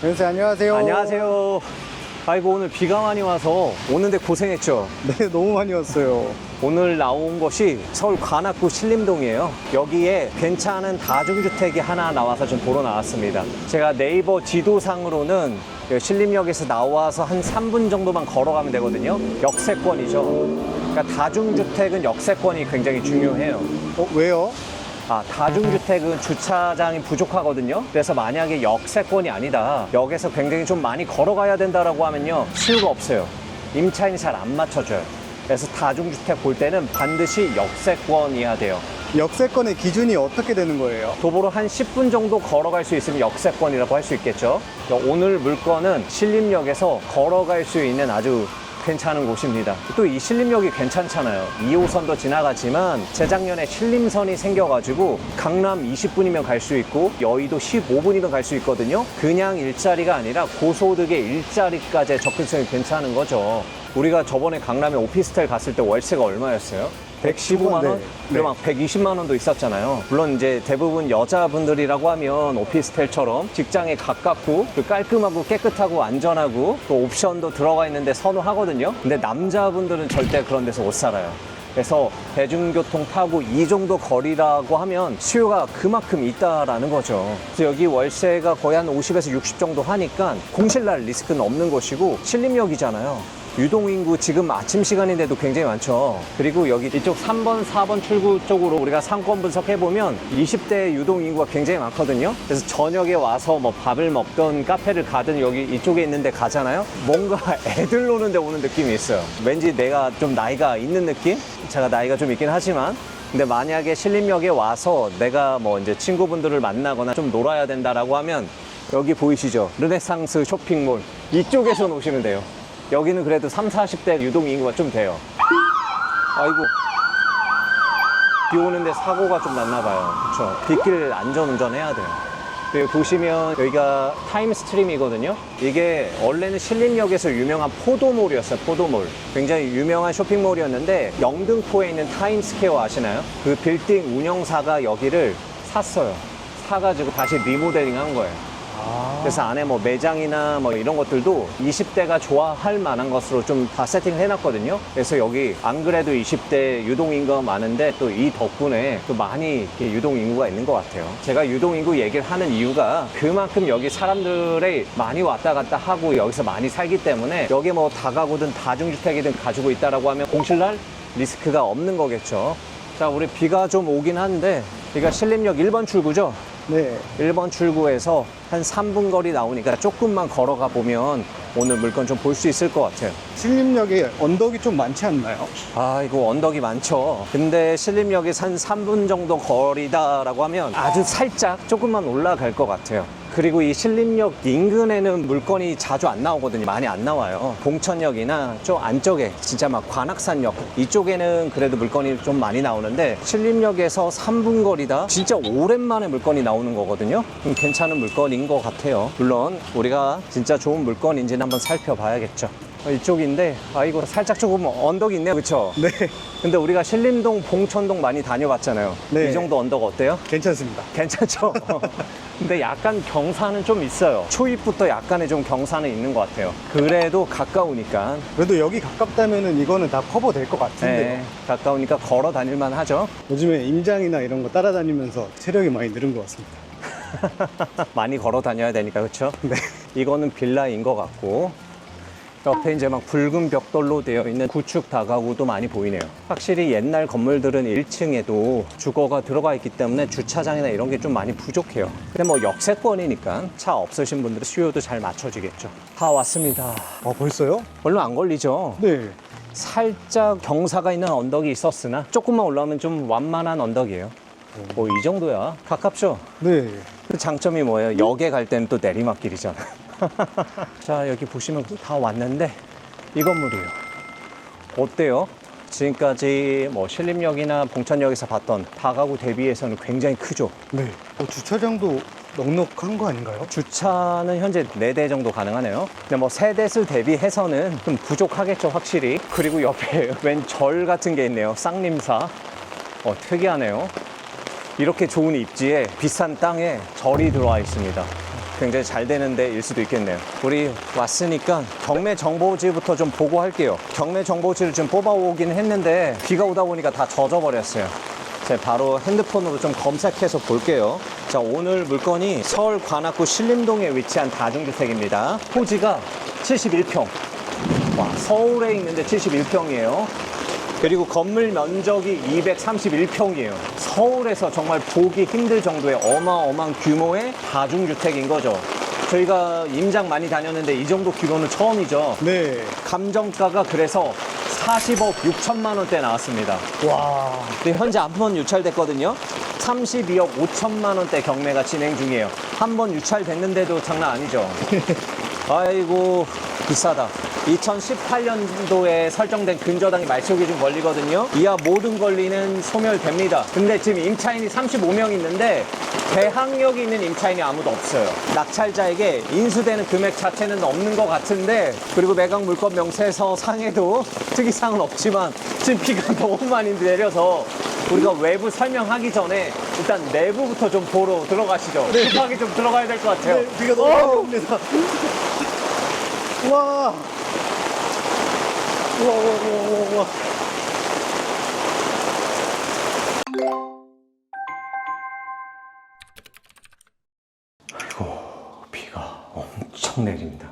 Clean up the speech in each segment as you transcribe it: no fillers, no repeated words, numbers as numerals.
선생님 안녕하세요. 안녕하세요. 아이고, 오늘 비가 많이 와서 오는데 고생했죠. 네, 너무 많이 왔어요. 오늘 나온 곳이 서울 관악구 신림동이에요. 여기에 괜찮은 다중주택이 하나 나와서 좀 보러 나왔습니다. 제가 네이버 지도상으로는 신림역에서 나와서 한 3분 정도만 걸어가면 되거든요. 역세권이죠. 그러니까 다중주택은 역세권이 굉장히 중요해요. 왜요? 다중주택은 주차장이 부족하거든요. 그래서 만약에 역세권이 아니다, 역에서 굉장히 좀 많이 걸어가야 된다라고 하면요, 수요가 없어요. 임차인이 잘 안 맞춰줘요. 그래서 다중주택 볼 때는 반드시 역세권이어야 돼요. 역세권의 기준이 어떻게 되는 거예요? 도보로 한 10분 정도 걸어갈 수 있으면 역세권이라고 할 수 있겠죠. 오늘 물건은 신림역에서 걸어갈 수 있는 아주 괜찮은 곳입니다. 또 이 신림역이 괜찮잖아요. 2호선도 지나가지만 재작년에 신림선이 생겨가지고 강남 20분이면 갈 수 있고 여의도 15분이면 갈 수 있거든요. 그냥 일자리가 아니라 고소득의 일자리까지 접근성이 괜찮은 거죠. 우리가 저번에 강남에 오피스텔 갔을 때 월세가 얼마였어요? 115만 원? 네. 그리고 막 120만 원도 있었잖아요. 물론 이제 대부분 여자분들이라고 하면 오피스텔처럼 직장에 가깝고 깔끔하고 깨끗하고 안전하고 또 옵션도 들어가 있는데 선호하거든요. 근데 남자분들은 절대 그런 데서 못 살아요. 그래서 대중교통 타고 이 정도 거리라고 하면 수요가 그만큼 있다라는 거죠. 그래서 여기 월세가 거의 한 50에서 60 정도 하니까 공실날 리스크는 없는 곳이고 신림역이잖아요. 유동인구 지금 아침 시간인데도 굉장히 많죠. 그리고 여기 이쪽 3번, 4번 출구 쪽으로 우리가 상권 분석해보면 20대 유동인구가 굉장히 많거든요. 그래서 저녁에 와서 뭐 밥을 먹던 카페를 가든 여기 이쪽에 있는데 가잖아요. 뭔가 애들 노는데 오는 느낌이 있어요. 왠지 내가 좀 나이가 있는 느낌? 제가 나이가 좀 있긴 하지만 근데 만약에 신림역에 와서 내가 뭐 이제 친구분들을 만나거나 좀 놀아야 된다라고 하면 여기 보이시죠? 르네상스 쇼핑몰 이쪽에서 노시면 돼요. 여기는 그래도 30, 40대 유동인구가 좀 돼요. 아이고, 비 오는데 사고가 좀 났나 봐요. 그렇죠. 빗길 안전운전 해야 돼요. 여기 보시면 여기가 타임스트림이거든요. 이게 원래는 신림역에서 유명한 포도몰이었어요. 포도몰. 굉장히 유명한 쇼핑몰이었는데 영등포에 있는 타임스퀘어 아시나요? 그 빌딩 운영사가 여기를 샀어요. 사가지고 다시 리모델링 한 거예요. 그래서 안에 뭐 매장이나 뭐 이런 것들도 20대가 좋아할 만한 것으로 좀 다 세팅을 해놨거든요. 그래서 여기 안 그래도 20대 유동인구가 많은데 또 이 덕분에 또 많이 유동인구가 있는 것 같아요. 제가 유동인구 얘기를 하는 이유가 그만큼 여기 사람들이 많이 왔다 갔다 하고 여기서 많이 살기 때문에 여기 뭐 다가구든 다중주택이든 가지고 있다라고 하면 공실날 리스크가 없는 거겠죠. 자, 우리 비가 좀 오긴 하는데 여기가 신림역 1번 출구죠? 네. 1번 출구에서 한 3분 거리 나오니까 조금만 걸어가 보면 오늘 물건 좀 볼 수 있을 것 같아요. 신림역에 언덕이 좀 많지 않나요? 이거 언덕이 많죠. 근데 신림역에서 한 3분 정도 거리다라고 하면 아주 살짝 조금만 올라갈 것 같아요. 그리고 이 신림역 인근에는 물건이 자주 안 나오거든요. 많이 안 나와요. 봉천역이나 좀 안쪽에 진짜 막 관악산역 이쪽에는 그래도 물건이 좀 많이 나오는데 신림역에서 3분 거리다 진짜 오랜만에 물건이 나오는 거거든요. 괜찮은 물건인 것 같아요. 물론 우리가 진짜 좋은 물건인지는 한번 살펴봐야겠죠. 이쪽인데 이거 살짝 조금 언덕이 있네요. 그렇죠? 네. 근데 우리가 신림동, 봉천동 많이 다녀봤잖아요. 네. 이 정도 언덕 어때요? 괜찮습니다. 괜찮죠? 근데 약간 경사는 좀 있어요. 초입부터 약간의 좀 경사는 있는 것 같아요. 그래도 가까우니까. 그래도 여기 가깝다면은 이거는 다 커버될 것 같은데요. 네, 가까우니까 걸어 다닐만 하죠. 요즘에 임장이나 이런 거 따라다니면서 체력이 많이 늘은 것 같습니다. 많이 걸어 다녀야 되니까, 그렇죠? 네. 이거는 빌라인 것 같고 옆에 이제 막 붉은 벽돌로 되어 있는 구축 다가구도 많이 보이네요. 확실히 옛날 건물들은 1층에도 주거가 들어가 있기 때문에 주차장이나 이런 게 좀 많이 부족해요. 근데 뭐 역세권이니까 차 없으신 분들은 수요도 잘 맞춰지겠죠. 다 왔습니다. 벌써요? 얼마 안 걸리죠? 네. 살짝 경사가 있는 언덕이 있었으나 조금만 올라오면 좀 완만한 언덕이에요. 뭐 이 정도야. 가깝죠? 네. 그 장점이 뭐예요? 역에 갈 때는 또 내리막길이잖아. 자, 여기 보시면 다 왔는데 이 건물이에요. 어때요? 지금까지 뭐 신림역이나 봉천역에서 봤던 다가구 대비해서는 굉장히 크죠? 네. 주차장도 넉넉한 거 아닌가요? 주차는 현재 4대 정도 가능하네요. 근데 뭐 3대수 대비해서는 좀 부족하겠죠, 확실히. 그리고 옆에 웬 절 같은 게 있네요. 쌍림사. 특이하네요. 이렇게 좋은 입지에 비싼 땅에 절이 들어와 있습니다. 굉장히 잘 되는 데일 수도 있겠네요. 우리 왔으니까 경매 정보지부터 좀 보고 할게요. 경매 정보지를 좀 뽑아오긴 했는데 비가 오다 보니까 다 젖어버렸어요. 제가 바로 핸드폰으로 좀 검색해서 볼게요. 자, 오늘 물건이 서울 관악구 신림동에 위치한 다중주택입니다. 토지가 71평. 와, 서울에 있는데 71평이에요. 그리고 건물 면적이 231평이에요. 서울에서 정말 보기 힘들 정도의 어마어마한 규모의 다중주택인 거죠. 저희가 임장 많이 다녔는데 이 정도 규모는 처음이죠. 네. 감정가가 그래서 40억 6천만 원대 나왔습니다. 와. 근데 현재 한 번 유찰됐거든요. 32억 5천만 원대 경매가 진행 중이에요. 한 번 유찰됐는데도 장난 아니죠. 아이고, 비싸다. 2018년도에 설정된 근저당이 말소 기준 권리거든요. 이하 모든 권리는 소멸됩니다. 근데 지금 임차인이 35명 있는데 대항력이 있는 임차인이 아무도 없어요. 낙찰자에게 인수되는 금액 자체는 없는 것 같은데, 그리고 매각 물건 명세서 상에도 특이사항은 없지만 지금 비가 너무 많이 내려서 우리가 외부 설명하기 전에 일단 내부부터 좀 보러 들어가시죠. 급하게 좀 들어가야 될 것 같아요. 네, 비가 너무 많이 옵니다. 와. 우와. 아이고, 비가 엄청 내립니다.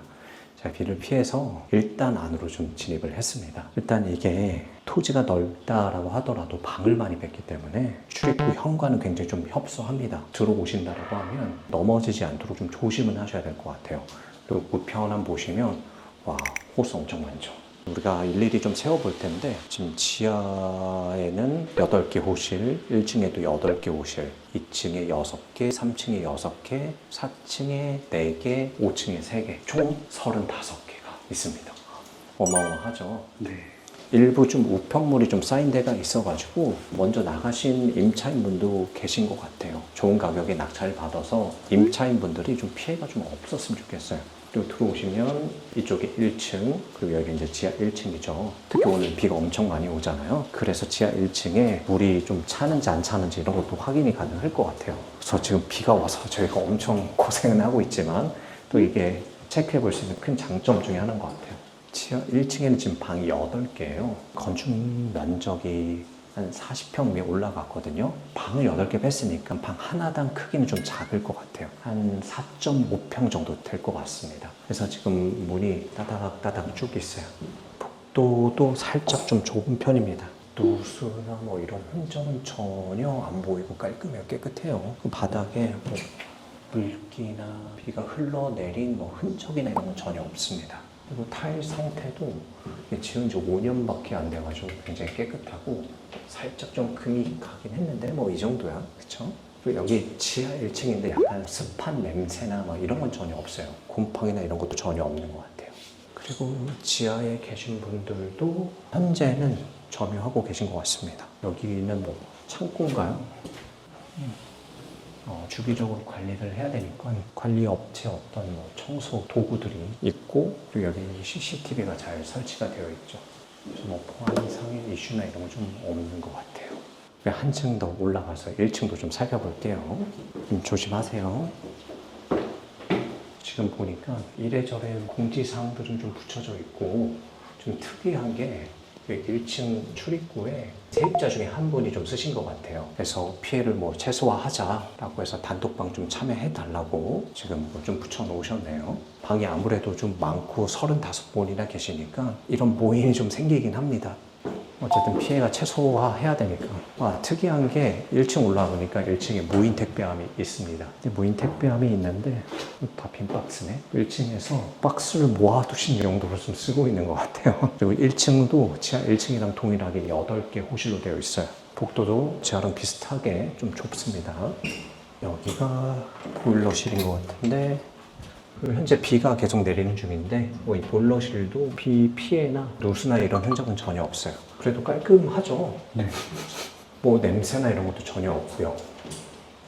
제가 비를 피해서 일단 안으로 좀 진입을 했습니다. 일단 이게 토지가 넓다라고 하더라도 방을 많이 뺐기 때문에 출입구 현관은 굉장히 좀 협소합니다. 들어오신다라고 하면 넘어지지 않도록 좀 조심은 하셔야 될 것 같아요. 그리고 우편함 보시면 와, 호스 엄청 많죠. 우리가 일일이 좀 세워볼 텐데 지금 지하에는 8개 호실, 1층에도 8개 호실, 2층에 6개, 3층에 6개, 4층에 4개, 5층에 3개, 총 35개가 있습니다. 어마어마하죠. 네. 일부 좀 우편물이 좀 쌓인 데가 있어가지고 먼저 나가신 임차인분도 계신 것 같아요. 좋은 가격에 낙찰 받아서 임차인분들이 좀 피해가 좀 없었으면 좋겠어요. 그리고 들어오시면 이쪽에 1층, 그리고 여기 이제 지하 1층이죠. 특히 오늘 비가 엄청 많이 오잖아요. 그래서 지하 1층에 물이 좀 차는지 안 차는지 이런 것도 확인이 가능할 것 같아요. 그래서 지금 비가 와서 저희가 엄청 고생은 하고 있지만 또 이게 체크해 볼 수 있는 큰 장점 중에 하나인 것 같아요. 지하 1층에는 지금 방이 8개예요. 건축 면적이 한 40평 위에 올라갔거든요. 방을 8개 뺐으니까 방 하나당 크기는 좀 작을 것 같아요. 한 4.5평 정도 될 것 같습니다. 그래서 지금 문이 따닥따닥 쭉 있어요. 복도도 살짝 좀 좁은 편입니다. 누수나 뭐 이런 흔적은 전혀 안 보이고 깔끔해요. 깨끗해요. 그 바닥에 뭐 물기나 비가 흘러내린 뭐 흔적이나 이런 건 전혀 없습니다. 그리고 타일 상태도 지은 지 5년밖에 안 돼가지고 굉장히 깨끗하고 살짝 좀 금이 가긴 했는데 뭐 이 정도야. 그쵸? 그리고 여기 지하 1층인데 약간 습한 냄새나 막 이런 건 전혀 없어요. 곰팡이나 이런 것도 전혀 없는 것 같아요. 그리고 지하에 계신 분들도 현재는 점유하고 계신 것 같습니다. 여기는 뭐 창고인가요? 주기적으로 관리를 해야 되니까 관리 업체 어떤 뭐 청소 도구들이 있고, 그리고 여기 CCTV가 잘 설치가 되어 있죠. 그래서 뭐 보안상의 이슈나 이런 건 좀 없는 것 같아요. 한층 더 올라가서 1층도 좀 살펴볼게요. 좀 조심하세요. 지금 보니까 이래저래 공지사항들은 좀 붙여져 있고, 좀 특이한 게 1층 출입구에 세입자 중에 한 분이 좀 쓰신 것 같아요. 그래서 피해를 뭐 최소화하자라고 해서 단톡방 좀 참여해달라고 지금 뭐 좀 붙여놓으셨네요. 방이 아무래도 좀 많고 35분이나 계시니까 이런 모임이 좀 생기긴 합니다. 어쨌든 피해가 최소화해야 되니까. 특이한 게 1층 올라가보니까 1층에 무인 택배함이 있습니다. 무인 택배함이 있는데 다 빈 박스네. 1층에서 박스를 모아두신 용도로 좀 쓰고 있는 것 같아요. 그리고 1층도 지하 1층이랑 동일하게 8개 호실로 되어 있어요. 복도도 지하랑 비슷하게 좀 좁습니다. 여기가 보일러실인 것 같은데, 현재 비가 계속 내리는 중인데 이 보일러실도 비 피해나 누수나 이런 흔적은 전혀 없어요. 그래도 깔끔하죠. 네. 뭐 냄새나 이런 것도 전혀 없고요.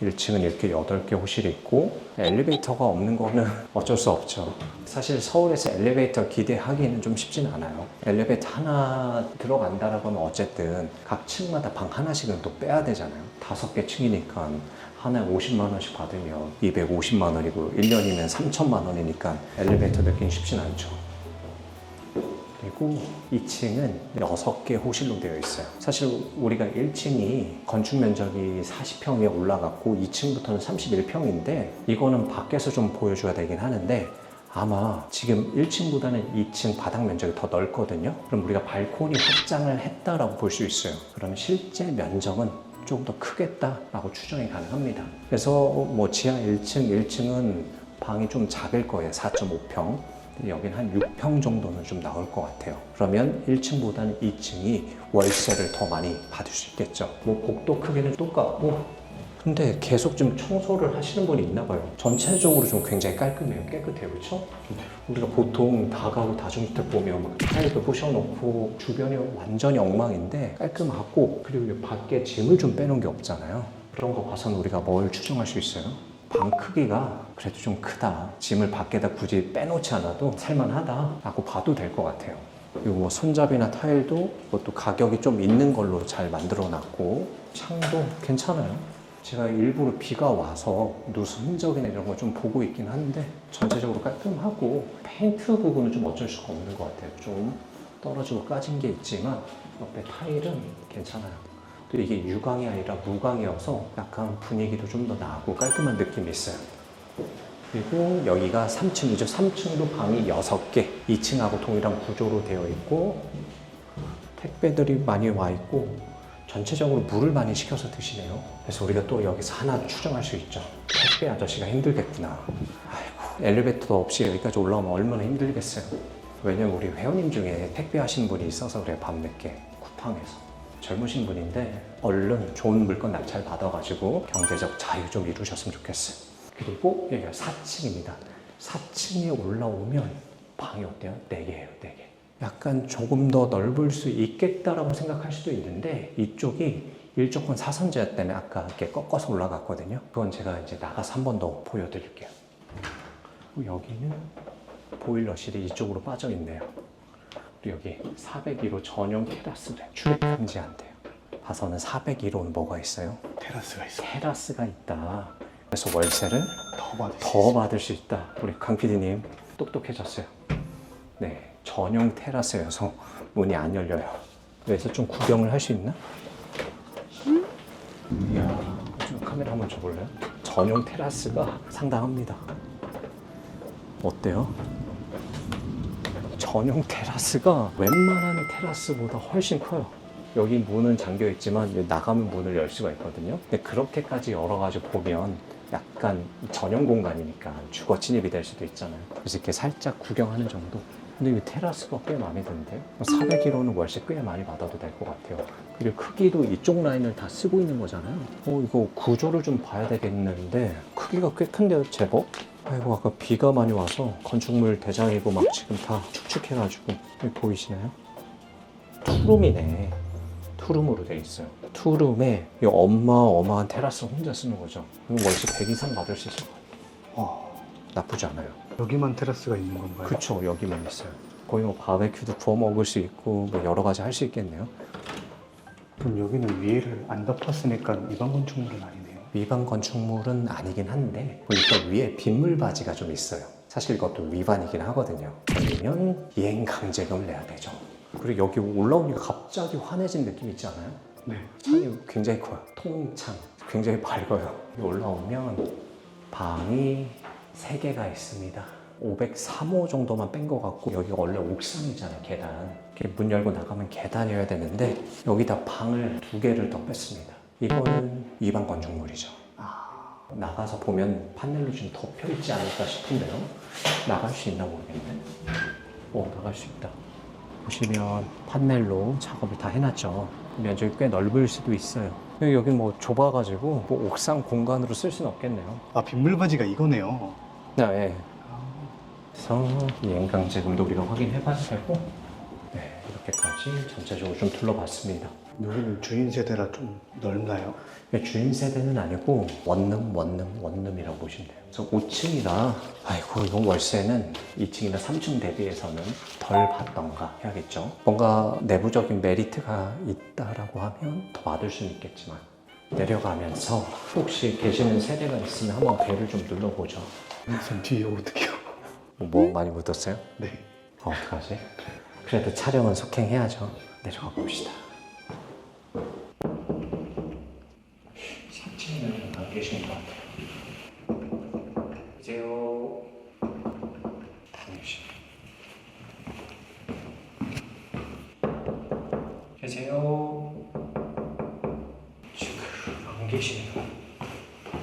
1층은 이렇게 8개 호실이 있고, 엘리베이터가 없는 거는 어쩔 수 없죠. 사실 서울에서 엘리베이터 기대하기는 좀 쉽진 않아요. 엘리베이터 하나 들어간다라고 하면 어쨌든 각 층마다 방 하나씩은 또 빼야 되잖아요. 5개 층이니까 하나에 50만 원씩 받으면 250만 원이고 1년이면 3천만 원이니까 엘리베이터 넣기는 쉽진 않죠. 그리고 2층은 6개 호실로 되어 있어요. 사실 우리가 1층이 건축 면적이 40평에 올라갔고 2층부터는 31평인데 이거는 밖에서 좀 보여줘야 되긴 하는데 아마 지금 1층보다는 2층 바닥 면적이 더 넓거든요. 그럼 우리가 발코니 확장을 했다라고 볼 수 있어요. 그러면 실제 면적은 조금 더 크겠다라고 추정이 가능합니다. 그래서 뭐 지하 1층, 1층은 방이 좀 작을 거예요. 4.5평. 여긴 한 6평 정도는 좀 나올 것 같아요. 그러면 1층보다는 2층이 월세를 더 많이 받을 수 있겠죠. 뭐 복도 크기는 똑같고 근데 계속 좀 청소를 하시는 분이 있나 봐요. 전체적으로 좀 굉장히 깔끔해요. 깨끗해요. 그렇죠? 우리가 보통 다가구 다중주택 보면 막 타일도 부셔놓고 주변이 완전히 엉망인데 깔끔하고 그리고 밖에 짐을 좀 빼놓은 게 없잖아요. 그런 거 봐서는 우리가 뭘 추정할 수 있어요? 방 크기가 그래도 좀 크다. 짐을 밖에다 굳이 빼놓지 않아도 살만하다라고 봐도 될 것 같아요. 그리고 뭐 손잡이나 타일도 그것도 가격이 좀 있는 걸로 잘 만들어 놨고 창도 괜찮아요. 제가 일부러 비가 와서 누수 흔적이나 이런 거 좀 보고 있긴 한데 전체적으로 깔끔하고 페인트 부분은 좀 어쩔 수가 없는 것 같아요. 좀 떨어지고 까진 게 있지만 옆에 타일은 괜찮아요. 또 이게 유광이 아니라 무광이어서 약간 분위기도 좀 더 나고 깔끔한 느낌이 있어요. 그리고 여기가 3층이죠. 3층도 방이 6개, 2층하고 동일한 구조로 되어 있고 택배들이 많이 와 있고 전체적으로 물을 많이 시켜서 드시네요. 그래서 우리가 또 여기서 하나 추정할 수 있죠. 택배 아저씨가 힘들겠구나. 아이고, 엘리베이터도 없이 여기까지 올라오면 얼마나 힘들겠어요. 왜냐면 우리 회원님 중에 택배 하시는 분이 있어서 그래요. 밤늦게 쿠팡에서. 젊으신 분인데 얼른 좋은 물건 낙찰 받아가지고 경제적 자유 좀 이루셨으면 좋겠어요. 그리고 여기가 4층입니다. 4층에 올라오면 방이 어때요? 4개예요, 4개. 약간 조금 더 넓을 수 있겠다라고 생각할 수도 있는데 이쪽이 일조권 사선제약 때문에 아까 이렇게 꺾어서 올라갔거든요. 그건 제가 이제 나가서 한 번 더 보여드릴게요. 여기는 보일러실이 이쪽으로 빠져 있네요. 그리고 여기 401호 전용 테라스래. 출입 금지한대요. 봐서는 401호는 뭐가 있어요? 테라스가 있어. 테라스가 있다. 그래서 월세를 더 받을 수 있다. 우리 강 PD님 똑똑해졌어요. 네, 전용 테라스여서 문이 안 열려요. 그래서 좀 구경을 할 수 있나? 이야, 좀 카메라 한번 줘볼래요? 전용 테라스가 상당합니다. 어때요? 전용 테라스가 웬만한 테라스보다 훨씬 커요. 여기 문은 잠겨 있지만 나가면 문을 열 수가 있거든요. 근데 그렇게까지 열어가지고 보면 약간 전용 공간이니까 주거 침입이 될 수도 있잖아요. 그래서 이렇게 살짝 구경하는 정도. 근데 이 테라스가 꽤 마음에 드는데요. 401호는 월세 꽤 많이 받아도 될 것 같아요. 그리고 크기도 이쪽 라인을 다 쓰고 있는 거잖아요. 이거 구조를 좀 봐야 되겠는데 크기가 꽤 큰데요, 제법? 아이고, 아까 비가 많이 와서 건축물 대장이고 막 지금 다 축축해가지고 여기 보이시나요? 투룸이네. 투룸으로 돼 있어요. 투룸에 이 어마어마한 테라스 혼자 쓰는 거죠. 그럼 월세 100 이상 받을 수 있을 것 같아요. 나쁘지 않아요. 여기만 테라스가 있는 건가요? 그쵸, 여기만 있어요. 거의 뭐 바베큐도 구워 먹을 수 있고 뭐 여러 가지 할 수 있겠네요. 그럼 여기는 위에를 안 덮었으니까 일반 건축물은 아니네요. 위반 건축물은 아니긴 한데 보니까 위에 빗물바지가 좀 있어요. 사실 이것도 위반이긴 하거든요. 걸리면 이행강제금을 내야 되죠. 그리고 여기 올라오니까 갑자기 환해진 느낌 있지 않아요? 네. 창이 굉장히 커요. 통창. 굉장히 밝아요. 여기 올라오면 방이 3개가 있습니다. 503호 정도만 뺀 것 같고 여기가 원래 옥상이잖아요. 계단. 이렇게 문 열고 나가면 계단이어야 되는데 여기다 방을 2개를 더 뺐습니다. 이거는 위반 건축물이죠. 나가서 보면 판넬로 좀 덮여있지 않을까 싶은데요. 나갈 수 있나 모르겠네. 나갈 수 있다. 보시면 판넬로 작업을 다 해놨죠. 면적이 꽤 넓을 수도 있어요. 여긴 뭐 좁아가지고 뭐 옥상 공간으로 쓸 수는 없겠네요. 빗물바지가 이거네요. 네. 그래서 이행강제금도 우리가 확인해봐야 되고 네, 이렇게까지 전체적으로 좀 둘러봤습니다. 여기는 주인 세대라 좀 넓나요? 주인 세대는 아니고 원룸이라고 보시면 돼요. 그래서 5층이라 아이고 이건 월세는 2층이나 3층 대비해서는 덜 받던가 해야겠죠. 뭔가 내부적인 메리트가 있다라고 하면 더 받을 수는 있겠지만 내려가면서 혹시 계시는 세대가 있으면 한번 배를 좀 눌러보죠. 무슨 뒤에 어떡해요? 뭐 많이 묻었어요? 네. 어떡하지? 그래도 촬영은 속행해야죠. 내려가 봅시다. 3층에는 안 계신 것 같아요. 계세요. 계세요. 지금 안 계시네요.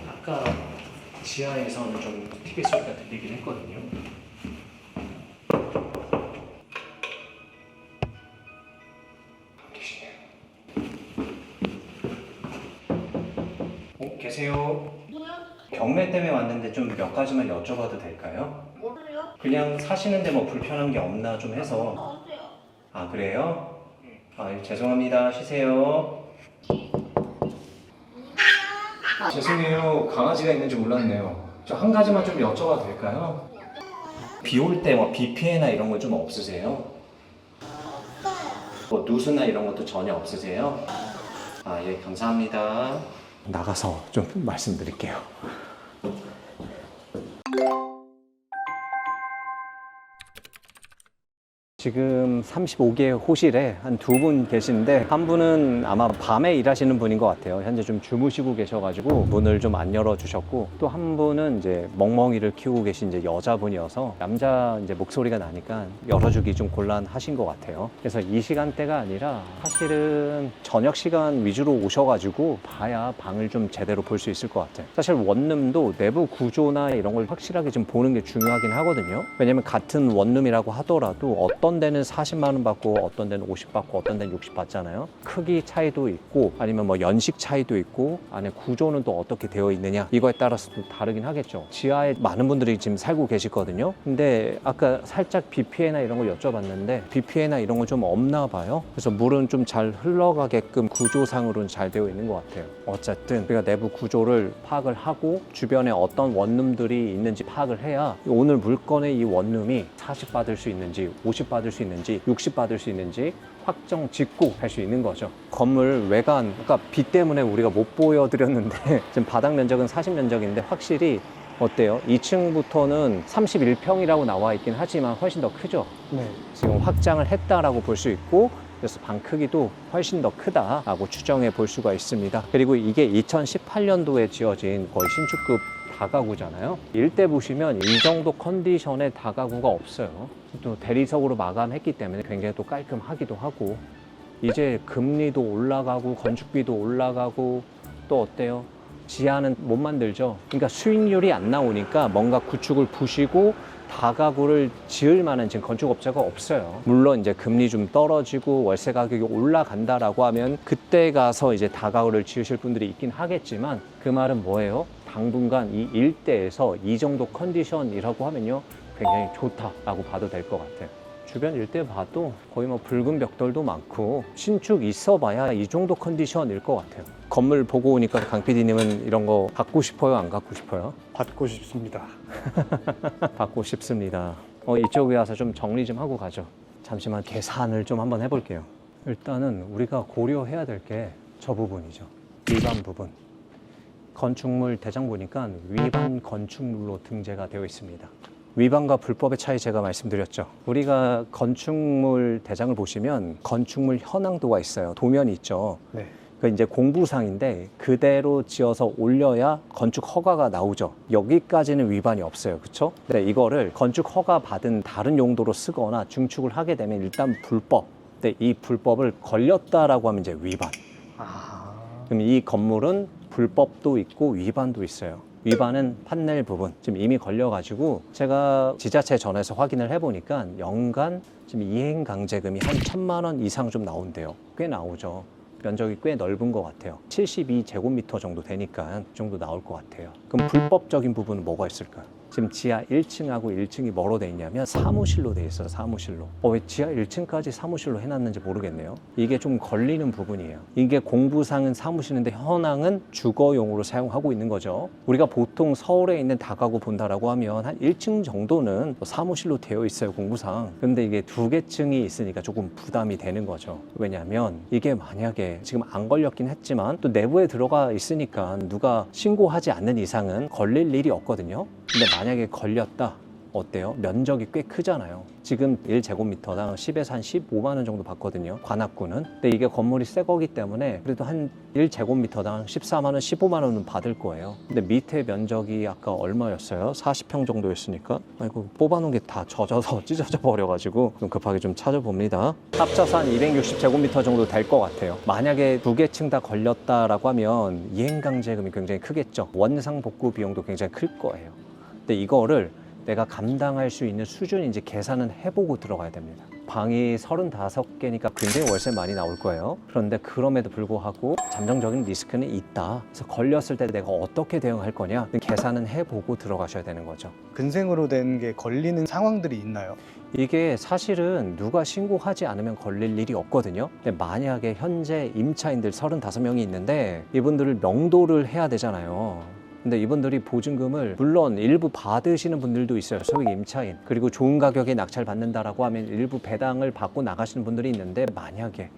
아까 지하에서는 좀 티켓 소리가 들리긴 했거든요. 안 계시네요. 계세요. 경매 때문에 왔는데 좀 몇 가지만 여쭤봐도 될까요? 뭐래요? 그냥 사시는데 뭐 불편한 게 없나 좀 해서. 어때요? 아, 그래요? 아, 죄송합니다. 쉬세요. 죄송해요. 강아지가 있는지 몰랐네요. 저 한 가지만 좀 여쭤봐도 될까요? 비 올 때 뭐 비 피해나 이런 거 좀 없으세요? 뭐 누수나 이런 것도 전혀 없으세요? 아, 예, 감사합니다. 나가서 좀 말씀드릴게요. 지금 35개 호실에 한 두 분 계신데 한 분은 아마 밤에 일하시는 분인 것 같아요. 현재 좀 주무시고 계셔가지고 문을 좀 안 열어주셨고, 또 한 분은 이제 멍멍이를 키우고 계신 이제 여자분이어서 남자 이제 목소리가 나니까 열어주기 좀 곤란하신 것 같아요. 그래서 이 시간대가 아니라 사실은 저녁 시간 위주로 오셔가지고 봐야 방을 좀 제대로 볼 수 있을 것 같아요. 사실 원룸도 내부 구조나 이런 걸 확실하게 좀 보는 게 중요하긴 하거든요. 왜냐면 같은 원룸이라고 하더라도 어떤 데는 40만 원 받고 어떤 데는 50 받고 어떤 데는 60 받잖아요. 크기 차이도 있고 아니면 뭐 연식 차이도 있고 안에 구조는 또 어떻게 되어 있느냐, 이거에 따라서 또 다르긴 하겠죠. 지하에 많은 분들이 지금 살고 계시거든요. 근데 아까 살짝 비 피해나 이런 걸 여쭤봤는데 비 피해나 이런 건 좀 없나 봐요. 그래서 물은 좀 잘 흘러가게끔 구조상으로는 잘 되어 있는 것 같아요. 어쨌든 우리가 내부 구조를 파악을 하고 주변에 어떤 원룸들이 있는지 파악을 해야 오늘 물건의 이 원룸이 40 받을 수 있는지 50 받을 수 있는지 60 받을 수 있는지 확정 짓고 할 수 있는 거죠. 건물 외관, 그러니까 비 때문에 우리가 못 보여드렸는데 지금 바닥 면적은 40면적인데 확실히 어때요? 2층부터는 31평이라고 나와 있긴 하지만 훨씬 더 크죠? 네. 지금 확장을 했다라고 볼 수 있고, 그래서 방 크기도 훨씬 더 크다라고 추정해 볼 수가 있습니다. 그리고 이게 2018년도에 지어진 거의 신축급 다가구잖아요. 일대 보시면 이 정도 컨디션의 다가구가 없어요. 또 대리석으로 마감했기 때문에 굉장히 또 깔끔하기도 하고, 이제 금리도 올라가고 건축비도 올라가고 또 어때요? 지하는 못 만들죠. 그러니까 수익률이 안 나오니까 뭔가 구축을 부시고 다가구를 지을 만한 지금 건축업자가 없어요. 물론 이제 금리 좀 떨어지고 월세 가격이 올라간다라고 하면 그때 가서 이제 다가구를 지으실 분들이 있긴 하겠지만, 그 말은 뭐예요? 당분간 이 일대에서 이 정도 컨디션이라고 하면요 굉장히 좋다라고 봐도 될 것 같아요. 주변 일대 봐도 거의 뭐 붉은 벽돌도 많고 신축 있어봐야 이 정도 컨디션일 것 같아요. 건물 보고 오니까 강 PD님은 이런 거 갖고 싶어요? 안 갖고 싶어요? 받고 싶습니다. 받고 싶습니다. 이쪽에 와서 좀 정리 좀 하고 가죠. 잠시만 계산을 좀 한번 해볼게요. 일단은 우리가 고려해야 될 게 저 부분이죠. 위반 부분. 건축물 대장 보니까 위반 건축물로 등재가 되어 있습니다. 위반과 불법의 차이 제가 말씀드렸죠. 우리가 건축물 대장을 보시면 건축물 현황도가 있어요. 도면이 있죠. 네. 그 이제 공부상인데 그대로 지어서 올려야 건축 허가가 나오죠. 여기까지는 위반이 없어요. 그렇죠? 근데 이거를 건축 허가 받은 다른 용도로 쓰거나 증축을 하게 되면 일단 불법. 근데 이 불법을 걸렸다라고 하면 이제 위반. 그럼 이 건물은 불법도 있고 위반도 있어요. 위반은 판넬 부분 지금 이미 걸려가지고 제가 지자체 전에서 확인을 해보니까 연간 지금 이행 강제금이 한 1,000만 원 이상 좀 나온대요. 꽤 나오죠. 면적이 꽤 넓은 것 같아요. 72제곱미터 정도 되니까 그 정도 나올 것 같아요. 그럼 불법적인 부분은 뭐가 있을까요? 지금 지하 1층하고 1층이 뭐로 돼 있냐면 사무실로 돼 있어요. 사무실로. 왜 지하 1층까지 사무실로 해놨는지 모르겠네요. 이게 좀 걸리는 부분이에요. 이게 공부상은 사무실인데 현황은 주거용으로 사용하고 있는 거죠. 우리가 보통 서울에 있는 다가구 본다라고 하면 한 1층 정도는 사무실로 되어 있어요. 공부상. 근데 이게 2개 층이 있으니까 조금 부담이 되는 거죠. 왜냐하면 이게 만약에 지금 안 걸렸긴 했지만 또 내부에 들어가 있으니까 누가 신고하지 않는 이상은 걸릴 일이 없거든요. 근데 만약에 걸렸다. 어때요? 면적이 꽤 크잖아요. 지금 1제곱미터당 10에서 한 15만 원 정도 받거든요. 관악구는. 근데 이게 건물이 새 거기 때문에 그래도 한 1제곱미터당 14만 원, 15만 원은 받을 거예요. 근데 밑에 면적이 아까 얼마였어요? 40평 정도였으니까. 아이고, 뽑아놓은 게 다 젖어서 찢어져 버려가지고 좀 급하게 좀 찾아봅니다. 합쳐서 한 260제곱미터 정도 될 것 같아요. 만약에 2개 층 다 걸렸다라고 하면 이행강제금이 굉장히 크겠죠. 원상 복구 비용도 굉장히 클 거예요. 근데 이거를 내가 감당할 수 있는 수준인지 계산은 해보고 들어가야 됩니다. 방이 35개니까 굉장히 월세 많이 나올 거예요. 그런데 그럼에도 불구하고 잠정적인 리스크는 있다. 그래서 걸렸을 때 내가 어떻게 대응할 거냐 계산은 해보고 들어가셔야 되는 거죠. 근생으로 된 게 걸리는 상황들이 있나요? 이게 사실은 누가 신고하지 않으면 걸릴 일이 없거든요. 근데 만약에 현재 임차인들 35명이 있는데 이분들을 명도를 해야 되잖아요. 근데 이분들이 보증금을 물론 일부 받으시는 분들도 있어요. 소위 임차인. 그리고 좋은 가격에 낙찰 받는다라고 하면 일부 배당을 받고 나가시는 분들이 있는데 만약에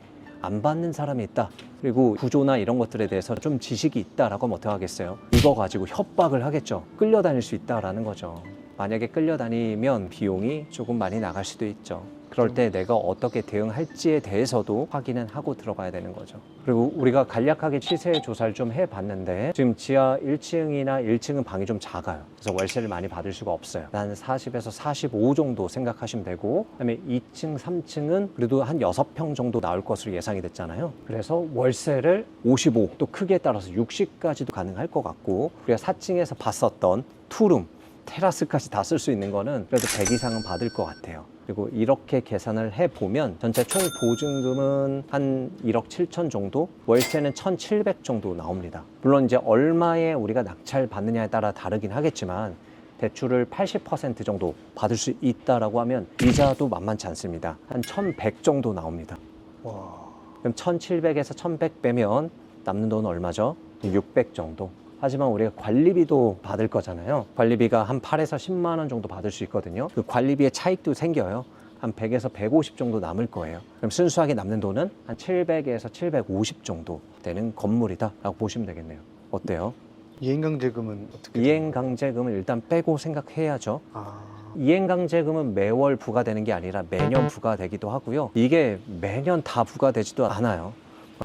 안 받는 사람이 있다. 그리고 구조나 이런 것들에 대해서 좀 지식이 있다라고 하면 어떡하겠어요? 이거 가지고 협박을 하겠죠. 끌려다닐 수 있다라는 거죠. 만약에 끌려다니면 비용이 조금 많이 나갈 수도 있죠. 그럴 때 내가 어떻게 대응할지에 대해서도 확인은 하고 들어가야 되는 거죠. 그리고 우리가 간략하게 시세 조사를 좀 해봤는데 지금 지하 1층이나 1층은 방이 좀 작아요. 그래서 월세를 많이 받을 수가 없어요. 한 40에서 45 정도 생각하시면 되고 그다음에 2층, 3층은 그래도 한 6평 정도 나올 것으로 예상이 됐잖아요. 그래서 월세를 55, 또 크기에 따라서 60까지도 가능할 것 같고 우리가 4층에서 봤었던 투룸, 테라스까지 다 쓸 수 있는 거는 그래도 100 이상은 받을 것 같아요. 그리고 이렇게 계산을 해보면 전체 총 보증금은 한 1억 7천 정도, 월세는 1,700 정도 나옵니다. 물론 이제 얼마에 우리가 낙찰 받느냐에 따라 다르긴 하겠지만 대출을 80% 정도 받을 수 있다라고 하면 이자도 만만치 않습니다. 한 1,100 정도 나옵니다. 와. 그럼 1,700에서 1,100 빼면 남는 돈은 얼마죠? 600 정도. 하지만 우리가 관리비도 받을 거잖아요. 관리비가 한 8에서 10만 원 정도 받을 수 있거든요. 그 관리비의 차익도 생겨요. 한 100에서 150 정도 남을 거예요. 그럼 순수하게 남는 돈은 한 700에서 750 정도 되는 건물이다 라고 보시면 되겠네요. 어때요? 이행강제금은 어떻게? 이행강제금을 일단 빼고 생각해야죠. 아. 이행강제금은 매월 부과되는 게 아니라 매년 부과되기도 하고요. 이게 매년 다 부과되지도 않아요.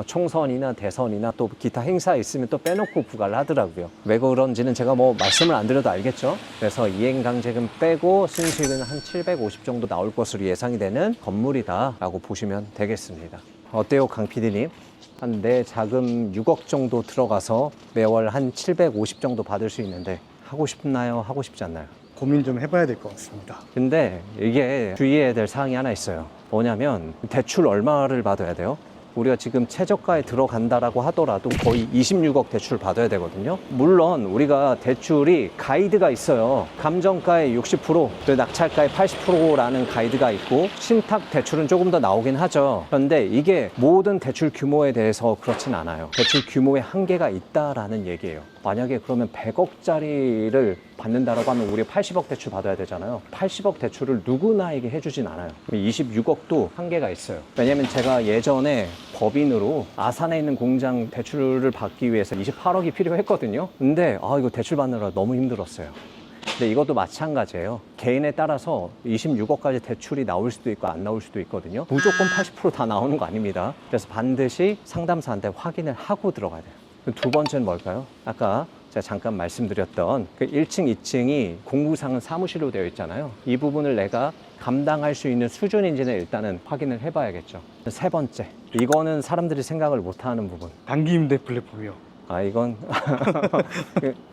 총선이나 대선이나 또 기타 행사 있으면 또 빼놓고 부과를 하더라고요. 왜 그런지는 제가 뭐 말씀을 안 드려도 알겠죠. 그래서 이행강제금 빼고 순수익은 한 750 정도 나올 것으로 예상이 되는 건물이다 라고 보시면 되겠습니다. 어때요, 강 PD님? 한 내 자금 6억 정도 들어가서 매월 한 750 정도 받을 수 있는데 하고 싶나요? 하고 싶지 않나요? 고민 좀 해봐야 될 것 같습니다. 근데 이게 주의해야 될 사항이 하나 있어요. 뭐냐면 대출 얼마를 받아야 돼요? 우리가 지금 최저가에 들어간다라고 하더라도 거의 26억 대출 받아야 되거든요. 물론 우리가 대출이 가이드가 있어요. 감정가의 60%, 그리고 낙찰가의 80%라는 가이드가 있고 신탁 대출은 조금 더 나오긴 하죠. 그런데 이게 모든 대출 규모에 대해서 그렇진 않아요. 대출 규모에 한계가 있다라는 얘기예요. 만약에 그러면 100억짜리를 받는다라고 하면 우리가 80억 대출 받아야 되잖아요. 80억 대출을 누구나에게 해주진 않아요. 26억도 한계가 있어요. 왜냐면 제가 예전에 법인으로 아산에 있는 공장 대출을 받기 위해서 28억이 필요했거든요. 근데 이거 대출 받느라 너무 힘들었어요. 근데 이것도 마찬가지예요. 개인에 따라서 26억까지 대출이 나올 수도 있고 안 나올 수도 있거든요. 무조건 80% 다 나오는 거 아닙니다. 그래서 반드시 상담사한테 확인을 하고 들어가야 돼요. 두 번째는 뭘까요? 아까 제가 잠깐 말씀드렸던 그 1층, 2층이 공구상은 사무실로 되어 있잖아요. 이 부분을 내가 감당할 수 있는 수준인지는 일단은 확인을 해봐야겠죠. 세 번째, 이거는 사람들이 생각을 못하는 부분. 단기 임대 플랫폼이요. 이건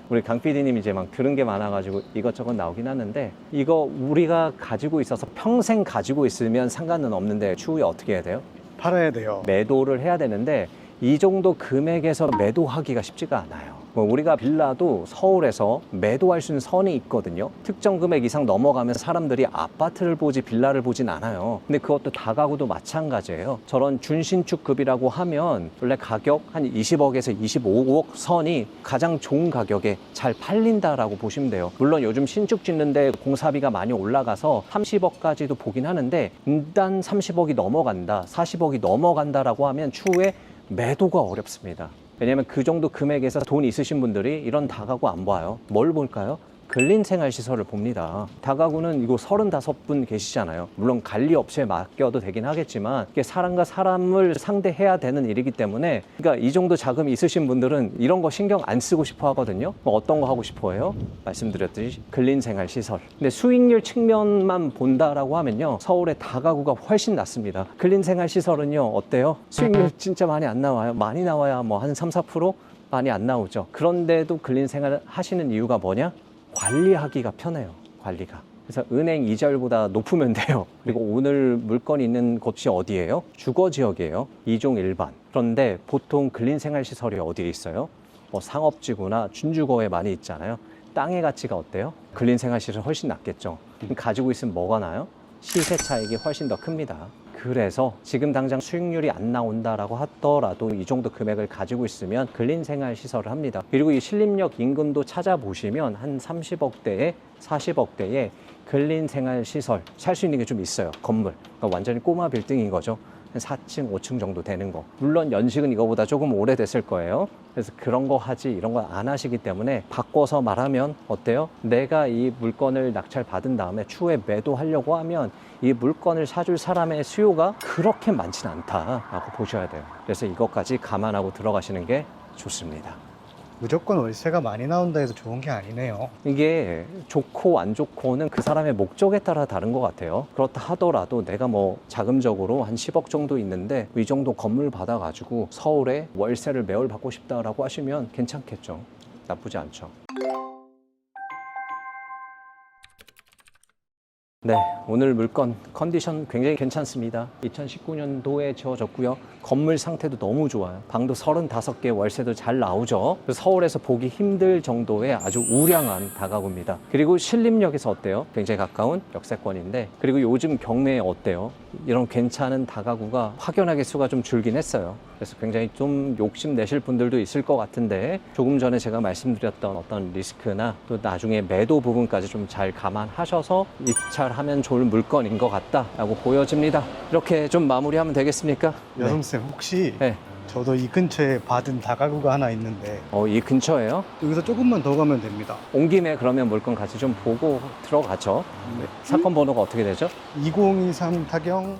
우리 강 PD님이 이제 막 들은 게 많아가지고 이것저것 나오긴 하는데 이거 우리가 가지고 있어서 평생 가지고 있으면 상관은 없는데 추후에 어떻게 해야 돼요? 팔아야 돼요. 매도를 해야 되는데 이 정도 금액에서 매도하기가 쉽지가 않아요. 뭐 우리가 빌라도 서울에서 매도할 수 있는 선이 있거든요. 특정 금액 이상 넘어가면 사람들이 아파트를 보지 빌라를 보진 않아요. 근데 그것도 다가구도 마찬가지예요. 저런 준신축급이라고 하면 원래 가격 한 20억에서 25억 선이 가장 좋은 가격에 잘 팔린다라고 보시면 돼요. 물론 요즘 신축 짓는데 공사비가 많이 올라가서 30억까지도 보긴 하는데 일단 30억이 넘어간다, 40억이 넘어간다라고 하면 추후에 매도가 어렵습니다. 왜냐면 그 정도 금액에서 돈 있으신 분들이 이런 다가구 안 봐요. 뭘 볼까요? 근린생활시설을 봅니다. 다가구는 이거 35분 계시잖아요. 물론 관리업체에 맡겨도 되긴 하겠지만 이게 사람과 사람을 상대해야 되는 일이기 때문에 그러니까 이 정도 자금이 있으신 분들은 이런 거 신경 안 쓰고 싶어 하거든요. 뭐 어떤 거 하고 싶어 해요? 말씀드렸듯이 근린생활시설. 근데 수익률 측면만 본다라고 하면요. 서울의 다가구가 훨씬 낫습니다. 근린생활시설은요. 어때요? 수익률 진짜 많이 안 나와요. 많이 나와야 뭐 한 3~4%? 많이 안 나오죠. 그런데도 근린생활 하시는 이유가 뭐냐? 관리하기가 편해요. 관리가. 그래서 은행 이자율보다 높으면 돼요. 그리고 오늘 물건이 있는 곳이 어디예요? 주거지역이에요. 2종 일반. 그런데 보통 근린생활시설이 어디에 있어요? 뭐 상업지구나 준주거에 많이 있잖아요. 땅의 가치가 어때요? 근린생활시설 훨씬 낫겠죠. 가지고 있으면 뭐가 나요? 시세 차익이 훨씬 더 큽니다. 그래서 지금 당장 수익률이 안 나온다라고 하더라도 이 정도 금액을 가지고 있으면 근린생활 시설을 합니다. 그리고 이 신림역 인근도 찾아보시면 한 30억대에 40억대에 근린생활 시설 살 수 있는 게 좀 있어요. 건물. 그러니까 완전히 꼬마 빌딩인 거죠. 한 4층, 5층 정도 되는 거. 물론 연식은 이거보다 조금 오래됐을 거예요. 그래서 그런 거 하지 이런 거 안 하시기 때문에 바꿔서 말하면 어때요? 내가 이 물건을 낙찰 받은 다음에 추후에 매도하려고 하면 이 물건을 사줄 사람의 수요가 그렇게 많지는 않다라고 보셔야 돼요. 그래서 이것까지 감안하고 들어가시는 게 좋습니다. 무조건 월세가 많이 나온다 해서 좋은 게 아니네요. 이게 좋고 안 좋고는 그 사람의 목적에 따라 다른 것 같아요. 그렇다 하더라도 내가 뭐 자금적으로 한 10억 정도 있는데 이 정도 건물 받아가지고 서울에 월세를 매월 받고 싶다라고 하시면 괜찮겠죠. 나쁘지 않죠. 네, 오늘 물건 컨디션 굉장히 괜찮습니다. 2019년도에 지어졌고요. 건물 상태도 너무 좋아요. 방도 35개, 월세도 잘 나오죠. 서울에서 보기 힘들 정도의 아주 우량한 다가구입니다. 그리고 신림역에서 어때요? 굉장히 가까운 역세권인데, 그리고 요즘 경매에 어때요? 이런 괜찮은 다가구가 확연하게 수가 좀 줄긴 했어요. 그래서 굉장히 좀 욕심 내실 분들도 있을 것 같은데 조금 전에 제가 말씀드렸던 어떤 리스크나 또 나중에 매도 부분까지 좀 잘 감안하셔서 입찰하면 좋을 물건인 것 같다라고 보여집니다. 이렇게 좀 마무리하면 되겠습니까? 여동생 혹시 네. 저도 이 근처에 받은 다가구가 하나 있는데 이 근처에요? 여기서 조금만 더 가면 됩니다. 온 김에 그러면 물건 같이 좀 보고 들어가죠. 네. 사건 번호가 어떻게 되죠? 2023 타경